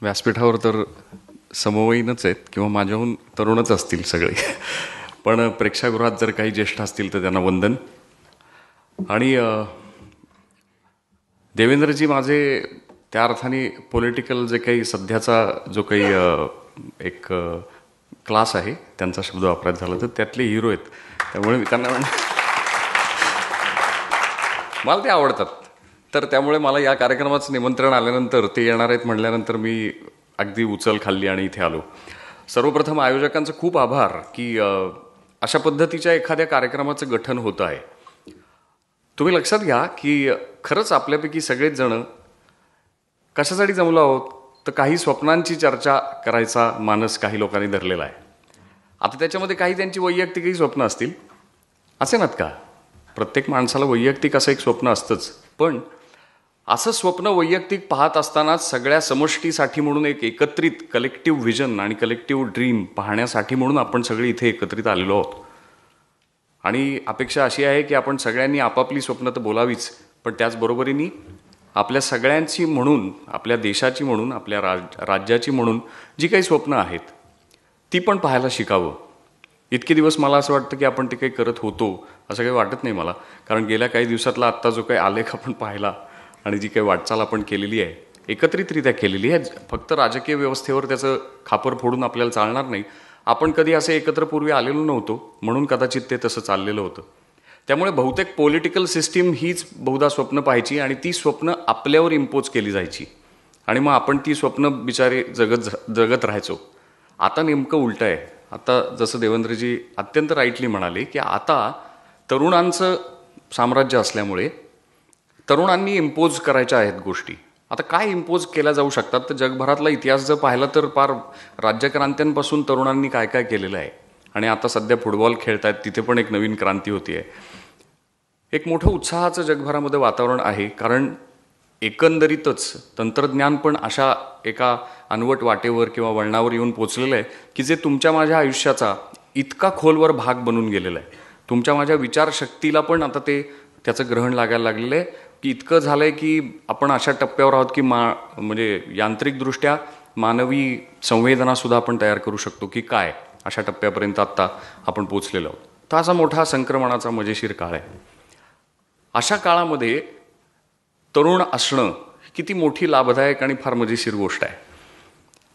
व्यासपीठावर तर समवयीनच आहेत किंवा माझ्याहून तरुणच असतील सगळे, पण प्रेक्षागृहात जर काही ज्येष्ठ असतील तर त्यांना वंदन. आणि देवेंद्रजी माझे त्या अर्थाने पॉलिटिकल जे काही सध्याचा जो काही एक क्लास आहे त्यांचा शब्द वापरायचा झाला तर त्यातले हिरो आहेत, त्यामुळे मी त्यांना मला ते आवडतात. तर त्यामुळे मला या कार्यक्रमाचं निमंत्रण आल्यानंतर ते येणार आहेत म्हटल्यानंतर मी अगदी उचल खाल्ली आणि इथे आलो. सर्वप्रथम आयोजकांचं खूप आभार की अशा पद्धतीच्या एखाद्या कार्यक्रमाचं गठन होतं आहे. तुम्ही लक्षात घ्या की खरंच आपल्यापैकी सगळेच जण कशासाठी जमलो आहोत, तर काही स्वप्नांची चर्चा करायचा मानस काही लोकांनी धरलेला आहे. आता त्याच्यामध्ये काही त्यांची वैयक्तिकही स्वप्न असतील, असे नात का? प्रत्येक माणसाला वैयक्तिक असं एक स्वप्न असतंच, पण असं स्वप्न वैयक्तिक पाहत असतानाच सगळ्या समष्टीसाठी म्हणून एक एकत्रित कलेक्टिव्ह व्हिजन आणि कलेक्टिव्ह ड्रीम पाहण्यासाठी म्हणून आपण सगळे इथे एकत्रित आलेलो आहोत. आणि अपेक्षा अशी आहे की आपण सगळ्यांनी आपापली स्वप्न तर बोलावीच, पण त्याचबरोबरीने आपल्या सगळ्यांची म्हणून, आपल्या देशाची म्हणून, आपल्या राज्याची म्हणून जी काही स्वप्न आहेत ती पण पाहायला शिकावं. इतके दिवस मला असं वाटतं की आपण ते काही करत होतो, असं काही वाटत नाही मला, कारण गेल्या काही दिवसातला आत्ता जो काही आलेख आपण पाहिला आणि जी काही वाटचाल आपण केलेली आहे, एकत्रितरित्या केलेली आहे. फक्त राजकीय व्यवस्थेवर त्याचं खापर फोडून आपल्याला चालणार नाही. आपण कधी असे एकत्र पूर्वी आलेलो नव्हतो, म्हणून कदाचित ते तसं चाललेलं होतं. त्यामुळे बहुतेक पॉलिटिकल सिस्टीम हीच बहुधा स्वप्न पाहायची आणि ती स्वप्न आपल्यावर इम्पोज केली जायची आणि मग आपण ती स्वप्न बिचारे जगत राहायचो. आता नेमकं उलटं आहे. आता जसं देवेंद्रजी अत्यंत राईटली म्हणाले की आता तरुणांचं साम्राज्य असल्यामुळे तरुणांनी इम्पोज करायच्या आहेत गोष्टी. आता काय इम्पोज केल्या जाऊ शकतात, तर जगभरातला इतिहास जर पाहिला तर फार राज्यक्रांत्यांपासून तरुणांनी काय काय केलेलं आहे. आणि आता सध्या फुटबॉल खेळत आहेत, तिथे पण एक नवीन क्रांती होती आहे. एक मोठं उत्साहाचं जगभरामध्ये वातावरण आहे, कारण एकंदरीतच तंत्रज्ञान पण अशा एका अनवट वाटेवर किंवा वळणावर येऊन पोचलेलं आहे की जे तुमच्या माझ्या आयुष्याचा इतका खोलवर भाग बनून गेलेला आहे. तुमच्या माझ्या विचारशक्तीला पण आता ते त्याचं ग्रहण लागायला लागलेलं आहे की इतकं झालं आहे की आपण अशा टप्प्यावर आहोत की म्हणजे यांत्रिकदृष्ट्या मानवी संवेदनासुद्धा आपण तयार करू शकतो की काय, अशा टप्प्यापर्यंत आत्ता आपण पोचलेलो आहोत. तर असा मोठा संक्रमणाचा मजेशीर काळ आहे. अशा काळामध्ये तरुण असणं किती मोठी लाभदायक आणि फार मजेशीर गोष्ट आहे.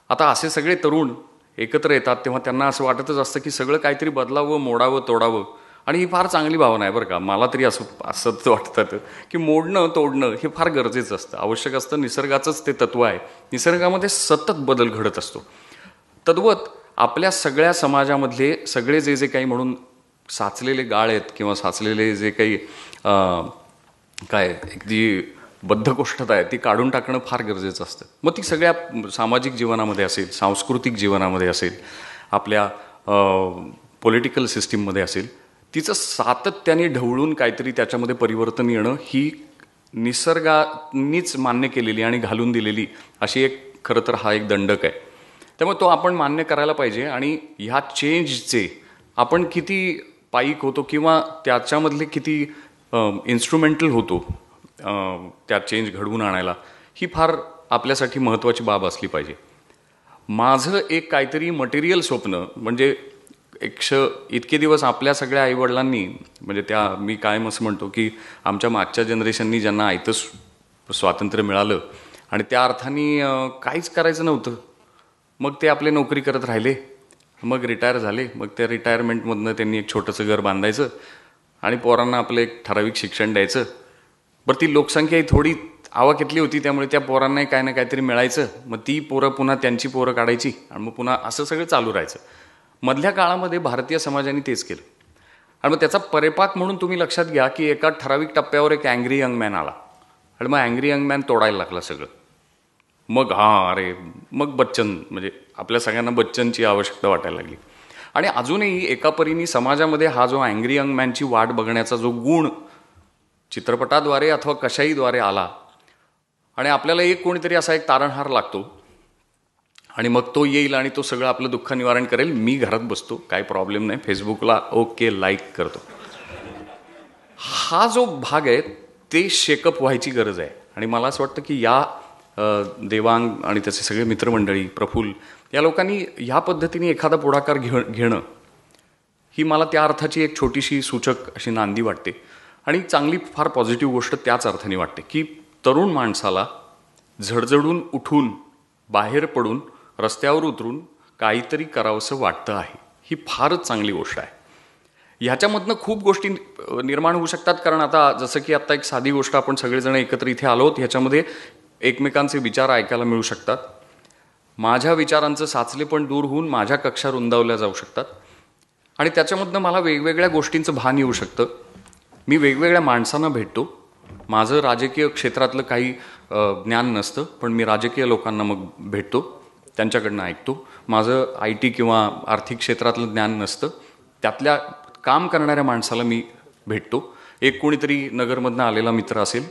आता असे सगळे तरुण एकत्र येतात तेव्हा त्यांना असं वाटतच असतं की सगळं काहीतरी बदलावं, मोडावं, तोडावं. आणि ही फार चांगली भावना आहे बरं का. मला तरी असंच वाटतं की मोडणं तोडणं हे फार गरजेचं असतं, आवश्यक असतं. निसर्गाचंच ते तत्व आहे. निसर्गामध्ये सतत बदल घडत असतो. तद्वत आपल्या सगळ्या समाजामधले सगळे जे काही म्हणून साचलेले गाळ आहेत किंवा साचलेले जे काही काय एक जी बद्धकोष्ठता आहे ती काढून टाकणं फार गरजेचं असतं. मग ती सगळ्या सामाजिक जीवनामध्ये असेल, सांस्कृतिक जीवनामध्ये असेल, आपल्या पॉलिटिकल सिस्टीममध्ये असेल, तिचं सातत्याने ढवळून काहीतरी त्याच्यामध्ये परिवर्तन येणं ही निसर्गानीच मान्य केलेली आणि घालून दिलेली अशी एक खरं तर हा एक दंडक आहे. त्यामुळे तो आपण मान्य करायला पाहिजे. आणि ह्या चेंजचे आपण किती पायीक होतो किंवा त्याच्यामधले किती इन्स्ट्रुमेंटल होतो त्या चेंज घडवून आणायला, ही फार आपल्यासाठी महत्त्वाची बाब असली पाहिजे. माझं एक काहीतरी मटेरियल स्वप्न म्हणजे इतके दिवस आपल्या सगळ्या आईवडिलांनी, म्हणजे त्या मी कायम असं म्हणतो की आमच्या मागच्या जनरेशननी ज्यांना आयतं स्वातंत्र्य मिळालं आणि त्या अर्थाने काहीच करायचं नव्हतं, मग ते आपले नोकरी करत राहिले, मग रिटायर झाले, मग त्या रिटायरमेंटमधनं त्यांनी एक छोटंसं घर बांधायचं आणि पोरांना आपलं एक ठराविक शिक्षण द्यायचं. बरं, ती लोकसंख्या ही थोडी आवाक्यातली होती, त्यामुळे त्या पोरांनाही काय ना काहीतरी मिळायचं. मग ती पोरं पुन्हा त्यांची पोरं काढायची आणि मग पुन्हा असं सगळं चालू राहायचं. मधल्या काळामध्ये भारतीय समाजाने तेच केलं. आणि मग त्याचा परिपाक म्हणून तुम्ही लक्षात घ्या की एका ठराविक टप्प्यावर एक अँग्री यंग मॅन आला आणि मग अँग्री यंग मॅन तोडायला लागला सगळं. मग मग बच्चन, म्हणजे आपल्या सगळ्यांना बच्चनची आवश्यकता वाटायला लागली. आणि अजूनही एका परीने समाजामध्ये हा जो अँग्री यंग मॅनची वाट बघण्याचा जो गुण चित्रपटाद्वारे अथवा कशाहीद्वारे आला आणि आपल्याला एक कोणीतरी असा एक तारणहार लागतो आणि मग तो येईल आणि तो सगळं आपलं दुःख निवारण करेल. मी घरात बसतो, काही प्रॉब्लेम नाही, फेसबुकला ओके लाईक करतो. हा जो भाग आहे ते शेकअप व्हायची गरज आहे. आणि मला असं वाटतं की या देवांग आणि त्याचे सगळे मित्रमंडळी, प्रफुल्ल, या लोकांनी ह्या पद्धतीने एखादा पुढाकार घेणं ही मला त्या अर्थाची एक छोटीशी सूचक अशी नांदी वाटते. आणि चांगली फार पॉझिटिव्ह गोष्ट त्याच अर्थाने वाटते की तरुण माणसाला झडझडून उठून बाहेर पडून रस्त्यावर उतरून काहीतरी करावंसं वाटतं आहे. ही फारच चांगली गोष्ट आहे. ह्याच्यामधनं खूप गोष्टी निर्माण होऊ शकतात. कारण आता जसं की आत्ता एक साधी गोष्ट, आपण सगळेजण एकत्र इथे आलोत, ह्याच्यामध्ये एकमेकांचे विचार ऐकायला मिळू शकतात. माझ्या विचारांचं साचलेपण दूर होऊन माझ्या कक्षा रुंदावल्या जाऊ शकतात. आणि त्याच्यामधनं मला वेगवेगळ्या गोष्टींचं भान येऊ शकतं. मी वेगवेगळ्या माणसांना भेटतो. माझं राजकीय क्षेत्रातलं काही ज्ञान नसतं, पण मी राजकीय लोकांना मग भेटतो, त्यांच्याकडनं ऐकतो. माझं IT किंवा आर्थिक क्षेत्रातलं ज्ञान नसतं, त्यातल्या काम करणाऱ्या माणसाला मी भेटतो. एक कोणीतरी नगरमधनं आलेला मित्र असेल,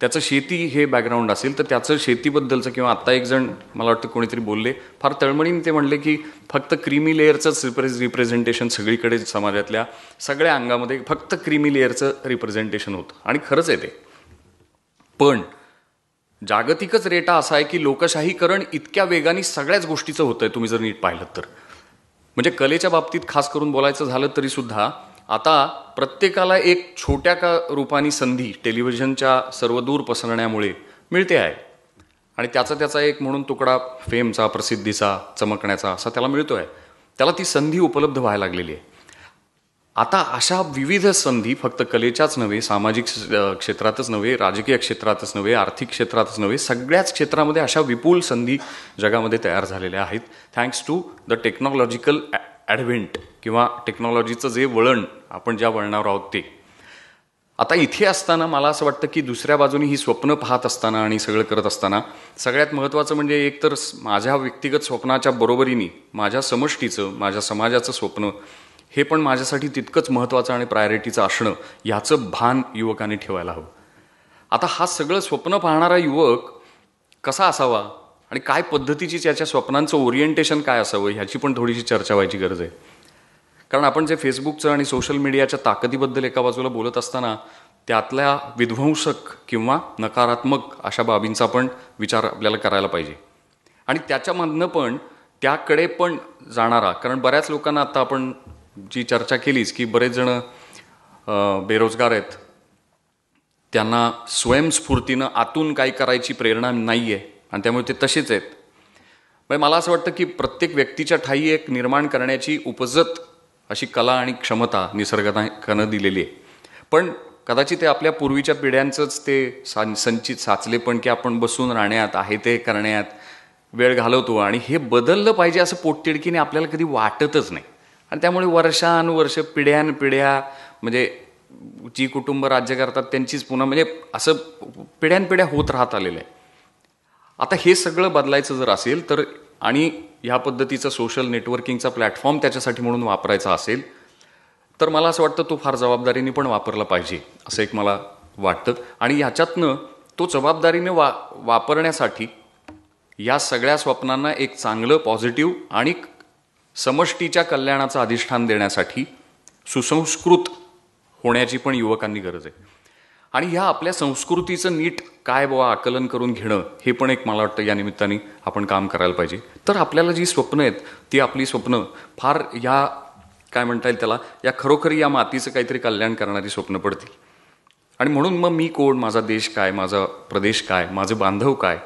त्याचं शेती हे बॅकग्राऊंड असेल, तर त्याचं शेतीबद्दलचं, किंवा आत्ता एक जण मला वाटतं कोणीतरी बोलले फार तळमळीने, ते म्हणले की फक्त क्रीमी लेअरचंच रिप्रेझेंटेशन सगळीकडे समाजातल्या सगळ्या अंगामध्ये फक्त क्रीमी लेअरचं रिप्रेझेंटेशन होतं. आणि खरंच आहे ते. पण जागतिकच रेटा असा आहे की लोकशाहीकरण इतक्या वेगाने सगळ्याच गोष्टीचं होतंय, तुम्ही जर नीट पाहिलं तर. म्हणजे कलेच्या बाबतीत खास करून बोलायचं झालं तरी सुद्धा आता प्रत्येकाला एक छोट्या का रूपाने संधी टेलिव्हिजनच्या सर्वदूर पसरण्यामुळे मिळते आहे. आणि त्याचा एक म्हणून तुकडा फेमचा, प्रसिद्धीचा, चमकण्याचा असा त्याला मिळतो आहे. त्याला ती संधी उपलब्ध व्हायला लागलेली आहे. आता अशा विविध संधी फक्त कलेच्याच नव्हे, सामाजिक क्षेत्रातच नव्हे, राजकीय क्षेत्रातच नव्हे, आर्थिक क्षेत्रातच नव्हे, सगळ्याच क्षेत्रामध्ये अशा विपुल संधी जगामध्ये तयार झालेल्या आहेत, thanks to the technological advent, किंवा टेक्नॉलॉजीचं जे वळण, आपण ज्या वळणावर आहोत ते. आता इथे असताना मला असं वाटतं की दुसऱ्या बाजूने ही स्वप्न पाहत असताना आणि सगळं करत असताना सगळ्यात महत्त्वाचं म्हणजे एक तर माझ्या व्यक्तिगत स्वप्नाच्या बरोबरीने माझ्या समष्टीचं, माझ्या समाजाचं स्वप्न हे पण माझ्यासाठी तितकंच महत्त्वाचं आणि प्रायोरिटीचं असणं, ह्याचं भान युवकांनी ठेवायला हवं. आता हा सगळं स्वप्न पाहणारा युवक कसा असावा आणि काय पद्धतीची त्याच्या स्वप्नांचं ओरिएंटेशन काय असावं, ह्याची पण थोडीशी चर्चा व्हायची गरज आहे. कारण आपण जे फेसबुकचं आणि सोशल मीडियाच्या ताकदीबद्दल एका बाजूला बोलत असताना त्यातल्या विध्वंसक किंवा नकारात्मक अशा बाबींचा पण विचार आपल्याला करायला पाहिजे. आणि त्याच्यामधनं पण त्याकडे पण जाणारा, कारण बऱ्याच लोकांना आता आपण जी चर्चा केलीच की बरेच जण बेरोजगार आहेत, त्यांना स्वयंस्फूर्तीनं आतून काही करायची प्रेरणा नाही आहे आणि त्यामुळे ते तसेच आहेत. मला असं वाटतं की प्रत्येक व्यक्तीच्या ठायी एक निर्माण करण्याची उपजत अशी कला आणि क्षमता निसर्गानं दिलेली आहे. पण कदाचित ते आपल्या पूर्वीच्या पिढ्यांचंच ते संचित साचले पण की आपण बसून राहण्यात, आहे ते करण्यात वेळ घालवतो. आणि हे बदललं पाहिजे असं पोटतिडकीने आपल्याला कधी वाटतच नाही. आणि त्यामुळे वर्षानुवर्ष पिढ्यानपिढ्या म्हणजे जी कुटुंब राज्य करतात त्यांचीच पुन्हा म्हणजे असं पिढ्यानपिढ्या होत राहत आलेलं आहे. आता हे सगळं बदलायचं जर असेल तर, आणि ह्या पद्धतीचा सोशल नेटवर्किंगचा प्लॅटफॉर्म त्याच्यासाठी म्हणून वापरायचा असेल तर मला असं वाटतं तो फार जबाबदारीने पण वापरला पाहिजे असं एक मला वाटतं. आणि ह्याच्यातनं तो जबाबदारीने वापरण्यासाठी या सगळ्या स्वप्नांना एक चांगलं पॉझिटिव्ह आणि समष्टीच्या कल्याणाचं अधिष्ठान देण्यासाठी सुसंस्कृत होण्याची पण युवकांनी गरज आहे. आणि ह्या आपल्या संस्कृतीचं नीट काय बाबा आकलन करून घेणं हे पण एक मला वाटतं या निमित्ताने आपण काम करायला पाहिजे. तर आपल्याला जी स्वप्न आहेत ती आपली स्वप्न फार या काय म्हणता येईल त्याला, या खरोखरी या मातीचं काहीतरी कल्याण करणारी स्वप्न पडतील. आणि म्हणून मग मी कोण, माझा देश काय, माझा प्रदेश काय, माझे बांधव काय,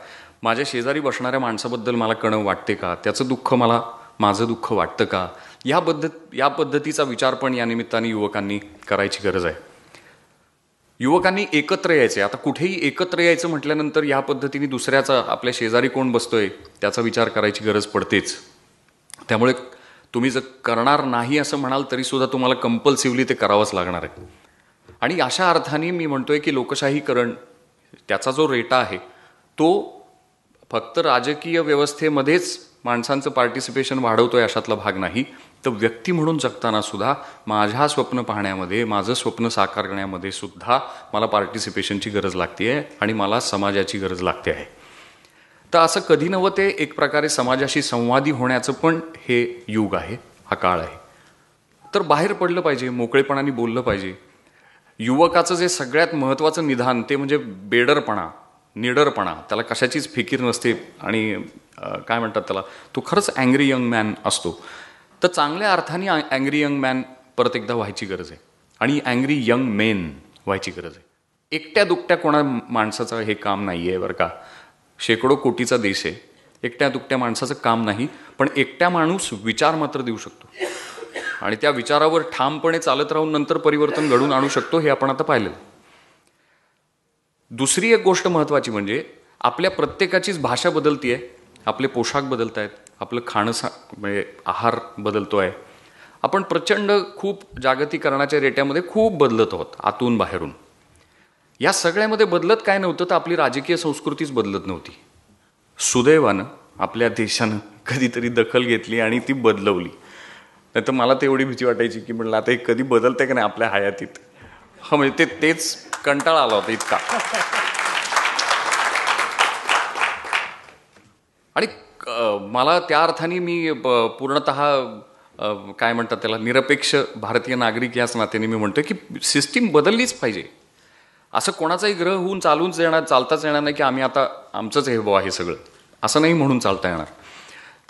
माझ्या शेजारी बसणाऱ्या माणसाबद्दल मला कणव वाटते का, त्याचं दुःख मला माझं दुःख वाटतं का, या पद्धतीचा विचार पण या निमित्ताने युवकांनी करायची गरज आहे. युवकांनी एकत्र यायचे. आता कुठेही एकत्र यायचं म्हटल्यानंतर या पद्धतीने दुसऱ्याचा, आपल्या शेजारी कोण बसतोय त्याचा विचार करायची गरज पडतेच. त्यामुळे तुम्ही जर करणार नाही असं म्हणाल तरी सुद्धा तुम्हाला कंपल्सिव्हली ते करावंच लागणार आहे. आणि अशा अर्थाने मी म्हणतोय की लोकशाहीकरण त्याचा जो रेटा आहे तो फक्त राजकीय व्यवस्थेमध्येच माणसांचं पार्टिसिपेशन वाढवतोय अशातला भाग नाही, तर व्यक्ती म्हणून जगताना सुद्धा माझ्या स्वप्न पाहण्यामध्ये, माझं स्वप्न साकार करण्यामध्ये सुद्धा मला पार्टिसिपेशनची गरज लागते आहे आणि मला समाजाची गरज लागते आहे. तर असं कधी नव्हे ते एक प्रकारे समाजाशी संवादी होण्याचं पण हे युग आहे, हा काळ आहे. तर बाहेर पडलं पाहिजे, मोकळेपणाने बोललं पाहिजे. युवकाचं जे सगळ्यात महत्त्वाचं निदान ते म्हणजे बेडरपणा, निडरपणा, त्याला कशाचीच फिकीर नसते आणि काय म्हणतात त्याला, तो खरंच अँग्री यंग मॅन असतो. तर चांगल्या अर्थाने अँग्री यंग मॅन परत एकदा व्हायची गरज आहे आणि अँग्री यंग मेन व्हायची गरज आहे. एकट्या दुकट्या कोणा माणसाचं हे काम नाही आहे बरं का. शेकडो कोटीचा देश आहे, एकट्या दुकट्या माणसाचं काम नाही. पण एकट्या माणूस विचार मात्र देऊ शकतो आणि त्या विचारावर ठामपणे चालत राहून नंतर परिवर्तन घडवून आणू शकतो, हे आपण आता पाहिलं. दुसरी एक गोष्ट महत्त्वाची म्हणजे आपल्या प्रत्येकाचीच भाषा बदलतीये, आपले पोशाख बदलत आहेत, आपलं खाणं म्हणजे आहार बदलतो आहे. आपण प्रचंड खूप जागतिकीकरणाच्या रेट्यामध्ये खूप बदलत आहोत आतून बाहेरून. या सगळ्यामध्ये बदलत काय नव्हतं तर आपली राजकीय संस्कृतीच बदलत नव्हती. सुदैवानं आपल्या देशानं कधीतरी दखल घेतली आणि ती बदलवली. नाही तर मला तेवढी भीती वाटायची की म्हटलं आता हे कधी बदलतंय का नाही आपल्या हयातीत. हा म्हणजे तेच कंटाळा आला होता इतका. आणि मला त्या अर्थाने मी पूर्णतः काय म्हणतात त्याला निरपेक्ष भारतीय नागरिक याच नात्याने मी म्हणतो की सिस्टीम बदललीच पाहिजे. असं कोणाचाही ग्रह होऊन चालताच येणार नाही की आम्ही आता आमचंच हे बुवा हे सगळं, असं नाही म्हणून चालता येणार.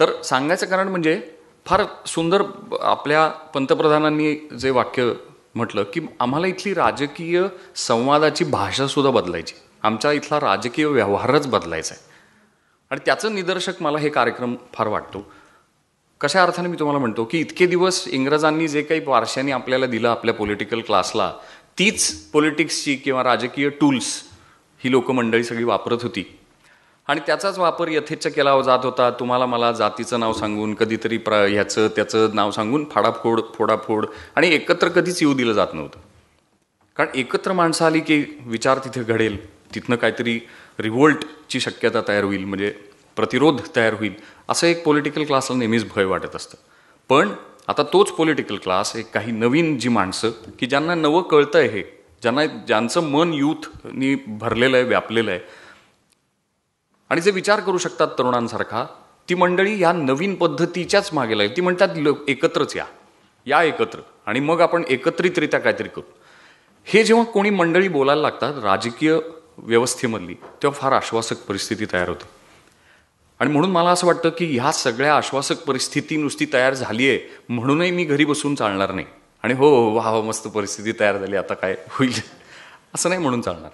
तर सांगायचं कारण म्हणजे फार सुंदर आपल्या पंतप्रधानांनी जे वाक्य म्हटलं की आम्हाला इथली राजकीय संवादाची भाषासुद्धा बदलायची, आमच्या इथला राजकीय व्यवहारच बदलायचा आहे. आणि त्याचं निदर्शक मला हे कार्यक्रम फार वाटतो. कशा अर्थाने मी तुम्हाला म्हणतो की इतके दिवस इंग्रजांनी जे काही वारशाने आपल्याला दिलं आपल्या पॉलिटिकल क्लासला, तीच पॉलिटिक्सची किंवा राजकीय टूल्स ही लोकमंडळी सगळी वापरत होती आणि त्याचाच वापर यथेच्छ केला जात होता. तुम्हाला मला जातीचं नाव सांगून, कधीतरी ह्याचं त्याचं नाव सांगून फोडाफोड आणि एकत्र कधीच येऊ दिलं जात नव्हतं. कारण एकत्र माणसं आली की विचार तिथे घडेल, तिथनं काहीतरी रिव्होल्टची शक्यता तयार होईल, म्हणजे प्रतिरोध तयार होईल, असं एक पॉलिटिकल क्लासला नेहमीच भय वाटत असतं. पण आता तोच पॉलिटिकल क्लास एक काही नवीन जी माणसं की ज्यांना नवं कळतंय, हे ज्यांचं मन यूथनी भरलेलं आहे, व्यापलेलं आहे आणि जे विचार करू शकतात तरुणांसारखा, ती मंडळी या नवीन पद्धतीच्याच मागे लागेल. ती म्हणतात एकत्रच या एकत्र आणि मग आपण एकत्रितरित्या काहीतरी करू. हे जेव्हा कोणी मंडळी बोलायला लागतात राजकीय व्यवस्थेमधली, तेव्हा फार आश्वासक परिस्थिती तयार होते. आणि म्हणून मला असं वाटतं की ह्या सगळ्या आश्वासक परिस्थिती नुसती तयार झाली आहे म्हणूनही मी घरी बसून चालणार नाही आणि हो वा मस्त परिस्थिती तयार झाली आता काय होईल असं नाही म्हणून चालणार.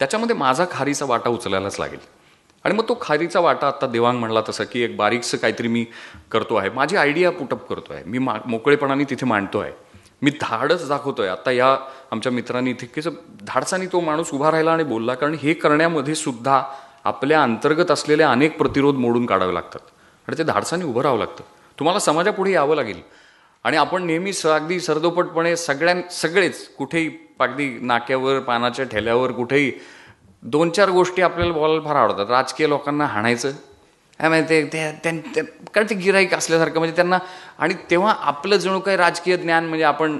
त्याच्यामध्ये माझा खारीचा वाटा उचलायलाच लागेल. आणि मग तो खारीचा वाटा आता देवांग म्हणला तसं की एक बारीकसं काहीतरी मी करतो आहे, माझी आयडिया पुटअप करतो आहे, मी मोकळेपणाने तिथे मांडतो आहे, मी धाडच दाखवतोय. आता या आमच्या मित्रांनी इतकेच धाडसाने तो माणूस उभा राहिला आणि बोलला. कारण हे करण्यामध्ये सुद्धा आपल्या अंतर्गत असलेले अनेक प्रतिरोध मोडून काढावे लागतात आणि ते धाडसाने उभं राहावं लागतं. तुम्हाला समाजापुढे यावं लागेल आणि आपण नेहमी अगदी सरदोपटपणे सगळेच कुठेही अगदी नाक्यावर, पानाच्या ठेल्यावर, कुठेही 2-4 गोष्टी आपल्याला बोलायला फार आवडतात. राजकीय लोकांना हाणायचं कारण ते गिराईक असल्यासारखं, म्हणजे त्यांना. आणि तेव्हा आपलं जणू काही राजकीय ज्ञान म्हणजे आपण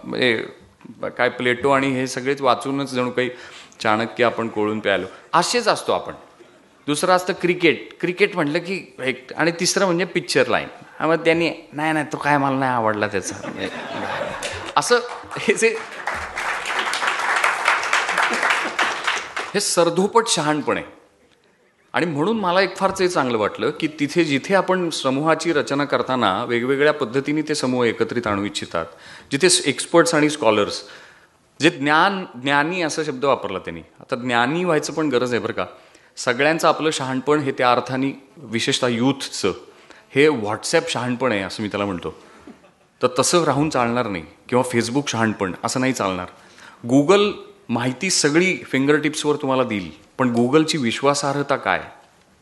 म्हणजे काय प्लेटो आणि हे सगळेच वाचूनच जणू काही चाणक्य आपण कोळून प्यायलो असेच असतो आपण. दुसरं असतं क्रिकेट म्हटलं की एक, आणि तिसरं म्हणजे पिक्चर लाईन. मग त्यांनी नाही तो काय मला नाही आवडला त्याचा असं हे सरधोपट शहाणपण आहे. आणि म्हणून मला एक फार ते चांगलं वाटलं की तिथे जिथे आपण समूहाची रचना करताना वेगवेगळ्या पद्धतीने ते समूह एकत्रित आणू इच्छितात, जिथे एक्सपर्ट्स आणि स्कॉलर्स जे ज्ञानी असा शब्द वापरला त्यांनी. आता ज्ञानी व्हायचं पण गरज आहे बरं का. सगळ्यांचं आपलं शहाणपण हे त्या अर्थाने विशेषतः यूथचं हे व्हॉट्सॲप शहाणपण आहे असं मी त्याला म्हणतो. तर तसं राहून चालणार नाही. किंवा फेसबुक शहाणपण असं नाही चालणार. गुगल माहिती सगळी फिंगरटिप्सवर तुम्हाला देईल, पण गुगलची विश्वासार्हता काय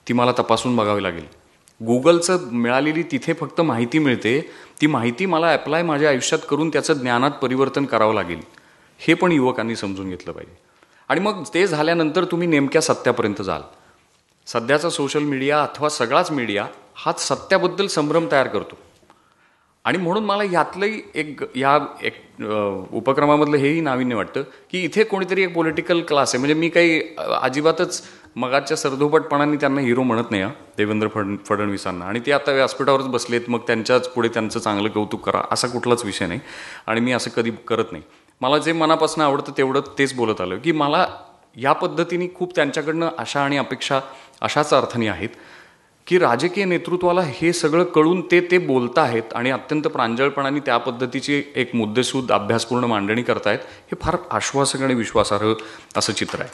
ती मला तपासून बघावी लागेल. गुगलचं मिळालेली तिथे फक्त माहिती मिळते, ती माहिती मला ॲप्लाय माझ्या आयुष्यात करून त्याचं ज्ञानात परिवर्तन करावं लागेल. हे पण युवकांनी समजून घेतलं पाहिजे. आणि मग ते झाल्यानंतर तुम्ही नेमक्या सत्यापर्यंत जाल. सध्याचा सोशल मीडिया अथवा सगळाच मीडिया हाच सत्याबद्दल संभ्रम तयार करतो. आणि म्हणून मला यातलंही एक उपक्रमामधलं हेही नाविन्य वाटतं की इथे कोणीतरी एक पॉलिटिकल क्लास आहे. म्हणजे मी काही अजिबातच मगाच्या सरधोपटपणाने त्यांना हिरो म्हणत नाही देवेंद्र फडणवीसांना. आणि ते आता व्यासपीठावरच बसलेत, मग त्यांच्याच पुढे त्यांचं चांगलं कौतुक करा असा कुठलाच विषय नाही. आणि मी असं कधी करत नाही. मला जे मनापासून आवडतं तेवढं तेच बोलत आलं की मला या पद्धतीने खूप त्यांच्याकडनं आशा आणि अपेक्षा अशाच अर्थाने आहेत की राजकीय नेतृत्वाला हे सगळं कळून ते बोलत आहेत आणि अत्यंत प्रांजळपणाने त्या पद्धतीची एक मुद्देसूद अभ्यासपूर्ण मांडणी करतायत. हे फार आश्वासक आणि विश्वासार्ह असं चित्र आहे.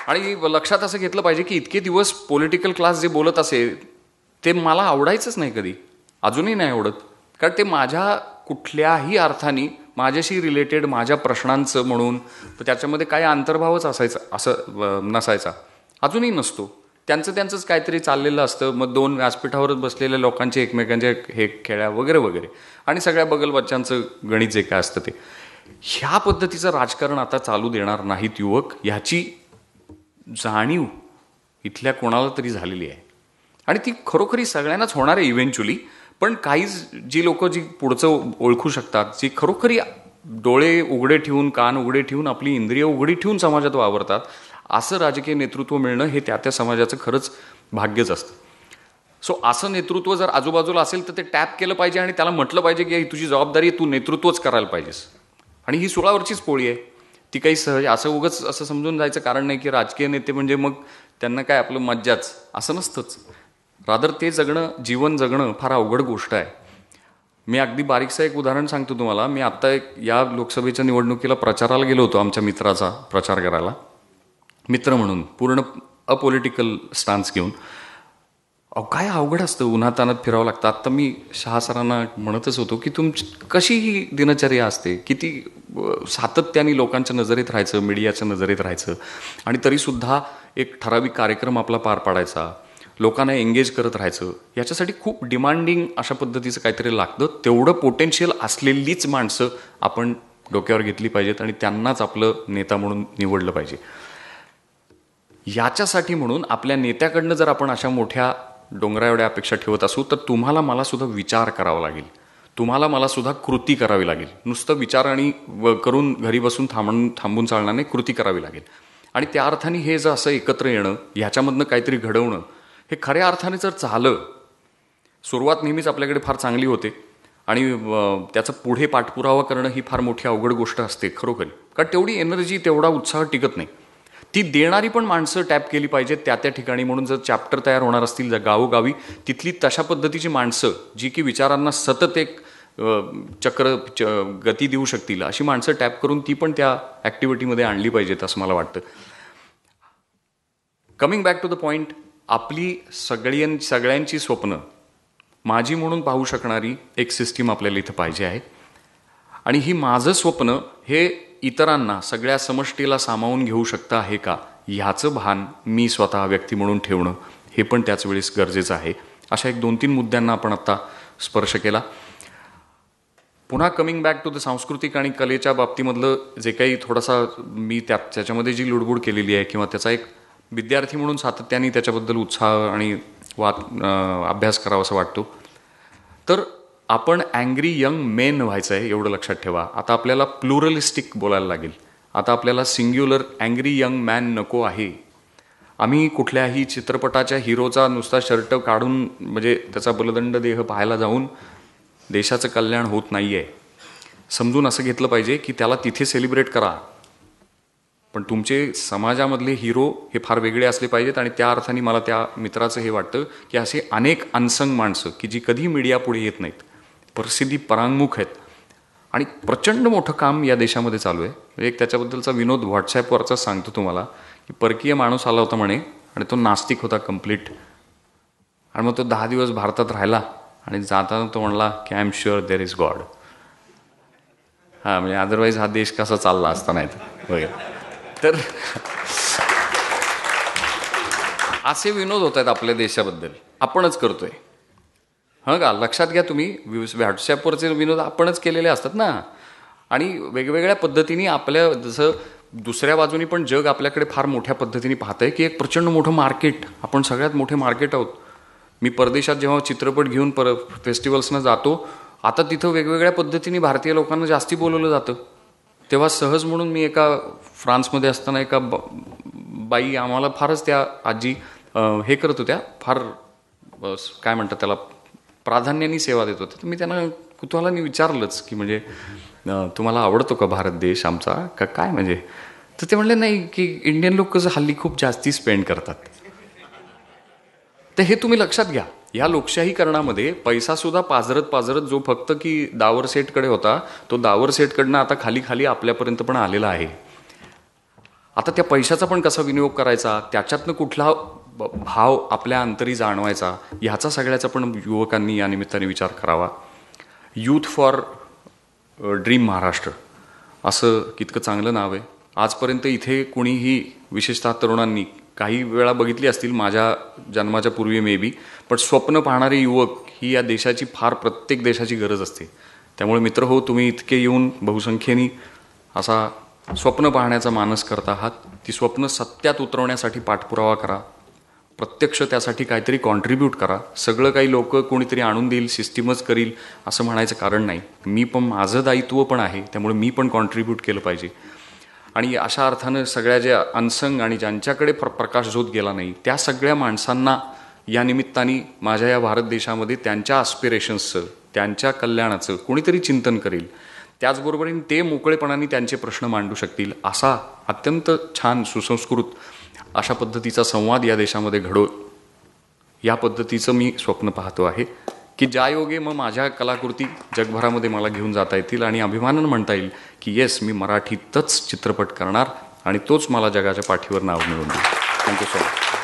आणि लक्षात असं घेतलं पाहिजे की इतके दिवस पॉलिटिकल क्लास जे बोलत असे ते मला आवडायचंच नाही कधी, अजूनही नाही आवडत. कारण ते माझ्या कुठल्याही अर्थाने माझ्याशी रिलेटेड माझ्या प्रश्नांचं म्हणून त्याच्यामध्ये काही अंतर्भावच असायचा असं नसायचा, अजूनही नसतो. त्यांचंच काहीतरी चाललेलं असतं. मग दोन व्यासपीठावरच बसलेल्या लोकांचे एकमेकांचे हे खेळ्या वगैरे वगैरे आणि सगळ्या बगलबच्चांचं गणित जे काय असतं ते. ह्या पद्धतीचं राजकारण आता चालू देणार नाहीत युवक, ह्याची जाणीव इथल्या कोणाला तरी झालेली आहे. आणि ती खरोखरी सगळ्यांनाच होणार आहे इव्हेंच्युअली. पण काही जी लोक जी पुढचं ओळखू शकतात, जी खरोखरी डोळे उघडे ठेवून कान उघडे ठेवून आपली इंद्रिय उघडी ठेवून समाजात वावरतात, असं राजकीय नेतृत्व मिळणं हे त्या समाजाचं खरंच भाग्यच असतं. सो असं नेतृत्व जर आजूबाजूला असेल तर ते टॅप केलं पाहिजे आणि त्याला म्हटलं पाहिजे की ही तुझी जबाबदारी आहे, तू नेतृत्वच करायला पाहिजेस. आणि ही सुळावरचीच पोळी आहे. ती काही सहज असं उगाच असं समजून जायचं कारण नाही की राजकीय नेते म्हणजे मग त्यांना काय आपलं मज्जाच, असं नसतंच. रादर ते जगणं, जीवन जगणं फार अवघड गोष्ट आहे. मी अगदी बारीकचं एक उदाहरण सांगतो तुम्हाला. मी आत्ता या लोकसभेच्या निवडणुकीला प्रचाराला गेलो होतो आमच्या मित्राचा प्रचार करायला, मित्र म्हणून पूर्ण अपॉलिटिकल स्टान्स घेऊन. काय अवघड असतं, उन्हातानात फिरावं लागतं. आत्ता मी शहा सरांना म्हणतच होतो की तुमची कशी ही दिनचर्या असते, किती सातत्याने लोकांच्या नजरेत राहायचं, मीडियाच्या नजरेत राहायचं आणि तरीसुद्धा एक ठराविक कार्यक्रम आपला पार पाडायचा, लोकांना एंगेज करत राहायचं. याच्यासाठी खूप डिमांडिंग अशा पद्धतीचं काहीतरी लागतं. तेवढं पोटेन्शियल असलेलीच माणसं आपण डोक्यावर घेतली पाहिजेत आणि त्यांनाच आपलं नेता म्हणून निवडलं पाहिजे. याच्यासाठी म्हणून आपल्या नेत्याकडनं जर आपण अशा मोठ्या डोंगरा एवढ्या अपेक्षा ठेवत असू तर तुम्हाला मला सुद्धा विचार करावा लागेल, तुम्हाला मला सुद्धा कृती करावी लागेल. नुसतं विचार आणि करून घरी बसून थांबून चालणार नाही, कृती करावी लागेल. आणि त्या अर्थाने हे जर असं एकत्र येणं, ह्याच्यामधनं काहीतरी घडवणं, हे खऱ्या अर्थाने जर झालं, सुरुवात नेहमीच आपल्याकडे फार चांगली होते आणि त्याचा पुढे पाठपुरावा करणं ही फार मोठी अवघड गोष्ट असते खरोखरी. कारण तेवढी एनर्जी, तेवढा उत्साह टिकत नाही. ती देणारी पण माणसं टॅप केली पाहिजेत त्या ठिकाणी. म्हणून जर चॅप्टर तयार होणार असतील गावोगावी, तिथली तशा पद्धतीची माणसं जी की विचारांना सतत एक गती देऊ शकतील, अशी माणसं टॅप करून ती पण त्या ॲक्टिव्हिटीमध्ये आणली पाहिजेत असं मला वाटतं. Coming back to the point, आपली सगळ्यांची स्वप्न माझी म्हणून पाहू शकणारी एक सिस्टीम आपल्याला इथं पाहिजे आहे. आणि ही माझं स्वप्न हे इतरांना, सगळ्या समष्टीला सामावून घेऊ शकतं आहे का, ह्याचं भान मी स्वतः व्यक्ती म्हणून ठेवणं हे पण त्याच वेळेस गरजेचं आहे. अशा एक 2-3 मुद्द्यांना आपण आत्ता स्पर्श केला. पुन्हा कमिंग बॅक टू द सांस्कृतिक आणि कलेच्या बाबतीमधलं जे काही थोडासा मी त्याच्यामध्ये जी लुडबुड केलेली आहे किंवा त्याचा एक विद्यार्थी म्हणून सातत्याने त्याच्याबद्दल उत्साह आणि अभ्यास करावा असं वाटतो. तर आपण अँग्री यंग मेन व्हायचं आहे, एवढं लक्षात ठेवा. आता आपल्याला प्लुरलिस्टिक बोलायला लागेल. आता आपल्याला सिंग्युलर अँग्री यंग मॅन नको आहे. आम्ही कुठल्याही चित्रपटाच्या हिरोचा नुसता शर्ट काढून म्हणजे त्याचा बलदंड देह पाहायला जाऊन देशाचं कल्याण होत नाही आहे. समजून असं घेतलं पाहिजे की त्याला तिथे सेलिब्रेट करा, पण तुमचे समाजामधले हिरो हे फार वेगळे असले पाहिजेत. आणि त्या अर्थाने मला त्या मित्राचं हे वाटतं की असे अनेक अनसंग माणसं की जी कधी मीडिया पुढे येत नाहीत, प्रसिद्धी परांगमुख आहेत आणि प्रचंड मोठं काम या देशामध्ये चालू आहे. एक त्याच्याबद्दलचा विनोद व्हॉट्सॲपवरचा सांगतो तुम्हाला की परकीय माणूस आला होता म्हणे आणि तो नास्तिक होता कम्प्लीट. आणि मग तो 10 दिवस भारतात राहिला आणि जाताना तो म्हणला की I am sure there is God. हां, म्हणजे अदरवाईज हा देश कसा चालला असता नाही वगैरे. तर असे विनोद होत आहेत आपल्या देशाबद्दल, आपणच करतोय. हं का, लक्षात घ्या तुम्ही. व्हॉट्सॲपवरचे विनोद आपणच केलेले असतात ना. आणि वेगवेगळ्या पद्धतीने आपल्या, जसं दुसऱ्या बाजूनी पण जग आपल्याकडे फार मोठ्या पद्धतीने पाहतंय की एक प्रचंड मोठं मार्केट, आपण सगळ्यात मोठे मार्केट आहोत. मी परदेशात जेव्हा चित्रपट घेऊन फेस्टिवल्सना जातो, आता तिथं वेगवेगळ्या पद्धतीने भारतीय लोकांना जास्ती बोलवलं जातं. तेव्हा सहज म्हणून मी एका फ्रान्समध्ये असताना एका बाई, आम्हाला फारच त्या आजी हे करत होत्या, फार काय म्हणतात त्याला, प्राधान्याने सेवा देत होत्या. तर मी त्यांना कुतूहलाने विचारलंच की म्हणजे तुम्हाला आवडतो का भारत देश आमचा का काय म्हणजे. तर ते म्हणले नाही की इंडियन लोक कसं हल्ली खूप जास्ती स्पेंड करतात. तर हे तुम्ही लक्षात घ्या, या लोकशाहीकरणामध्ये पैसासुद्धा पाझरत जो फक्त की दावर सेटकडे होता, तो दावर सेटकडनं आता खाली खाली आपल्यापर्यंत पण आलेला आहे. आता त्या पैशाचा पण कसा विनियोग करायचा, त्याच्यातनं कुठला भाव आपल्या अंतरी जाणवायचा, ह्याचा सगळ्याचा पण युवकांनी या निमित्ताने विचार करावा. यूथ फॉर ड्रीम महाराष्ट्र असं कितकं चांगलं नाव आहे. आजपर्यंत इथे कुणीही विशेषतः तरुणांनी काही वेळा बघितली असतील माझ्या जन्माच्या पूर्वी मे बी, पण स्वप्न पाहणारे युवक ही या देशाची प्रत्येक देशाची गरज असते. त्यामुळे मित्र हो, तुम्ही इतके येऊन बहुसंख्येने असा स्वप्न पाहण्याचा मानस करत आहात. ती स्वप्न सत्यात उतरवण्यासाठी पाठपुरावा करा, प्रत्यक्ष त्यासाठी काहीतरी कॉन्ट्रीब्यूट करा. सगळं काही लोक कोणीतरी आणून देईल, सिस्टीमच करील असं म्हणायचं कारण नाही. मी पण, माझं दायित्व पण आहे, त्यामुळे मी पण कॉन्ट्रीब्यूट केलं पाहिजे. आणि अशा अर्थानं सगळ्या ज्या अनसंग आणि ज्यांच्याकडे प्रकाश झोत गेला नाही त्या सगळ्या माणसांना या निमित्ताने माझ्या या भारत देशामध्ये त्यांच्या ॲस्पिरेशन्सचं, त्यांच्या कल्याणाचं कोणीतरी चिंतन करेल. त्याचबरोबरीने ते मोकळेपणाने त्यांचे प्रश्न मांडू शकतील असा अत्यंत छान सुसंस्कृत अशा पद्धतीचा संवाद या देशामध्ये घडो, या पद्धतीचं मी स्वप्न पाहतो आहे की ज्यायोगे मग माझ्या कलाकृती जगभरामध्ये मला घेऊन जाता येतील आणि अभिमानानं म्हणता येईल की येस, मी मराठीतच चित्रपट करणार आणि तोच मला जगाच्या पाठीवर नाव मिळवून देईल. Thank you so much.